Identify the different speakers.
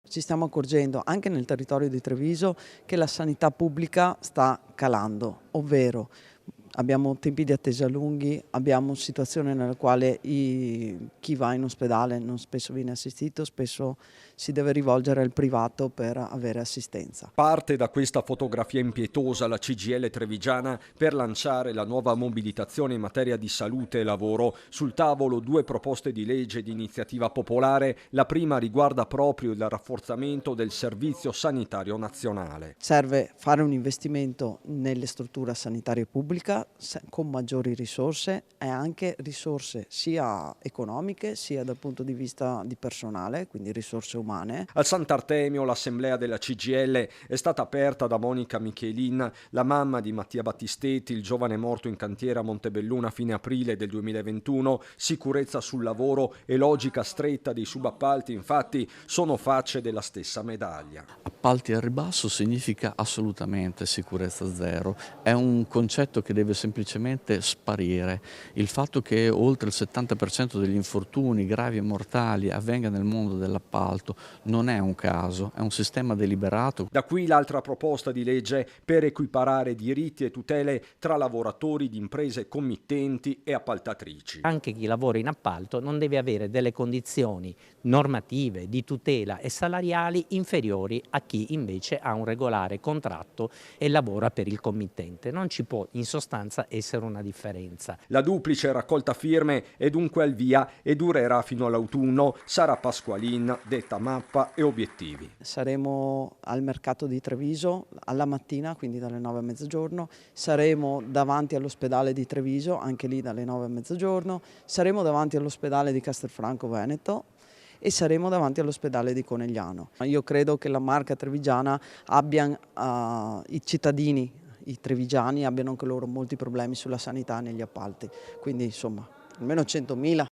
Speaker 1: Ci stiamo accorgendo anche nel territorio di Treviso che la sanità pubblica sta calando, ovvero abbiamo tempi di attesa lunghi, abbiamo situazioni nella quale chi va in ospedale non spesso viene assistito, spesso si deve rivolgere al privato per avere assistenza.
Speaker 2: Parte da questa fotografia impietosa la CGIL trevigiana per lanciare la nuova mobilitazione in materia di salute e lavoro. Sul tavolo 2 proposte di legge di iniziativa popolare. La prima riguarda proprio il rafforzamento del Servizio Sanitario Nazionale.
Speaker 1: Serve fare un investimento nelle strutture sanitarie pubbliche con maggiori risorse e anche risorse sia economiche sia dal punto di vista di personale, quindi risorse umane.
Speaker 2: Al Sant'Artemio l'assemblea della CGIL è stata aperta da Monica Michelin, la mamma di Mattia Battistetti, il giovane morto in cantiere a Montebelluna a fine aprile del 2021. Sicurezza sul lavoro e logica stretta dei subappalti, infatti, sono facce della stessa medaglia.
Speaker 3: Appalti al ribasso significa assolutamente sicurezza zero, è un concetto che deve semplicemente sparire. Il fatto che oltre il 70% degli infortuni gravi e mortali avvenga nel mondo dell'appalto non è un caso, è un sistema deliberato.
Speaker 2: Da qui l'altra proposta di legge per equiparare diritti e tutele tra lavoratori di imprese committenti e appaltatrici.
Speaker 4: Anche chi lavora in appalto non deve avere delle condizioni normative di tutela e salariali inferiori a chi invece ha un regolare contratto e lavora per il committente. Non ci può in sostanza essere una differenza.
Speaker 2: La duplice raccolta firme è dunque al via e durerà fino all'autunno. Sara Pasqualin, detta mappa e obiettivi.
Speaker 1: Saremo al mercato di Treviso alla mattina, quindi dalle 9 a mezzogiorno, saremo davanti all'ospedale di Treviso, anche lì dalle 9 a mezzogiorno, saremo davanti all'ospedale di Castelfranco Veneto e saremo davanti all'ospedale di Conegliano. Io credo che la marca trevigiana abbia, i cittadini, i trevigiani abbiano anche loro molti problemi sulla sanità negli appalti, quindi insomma almeno 100.000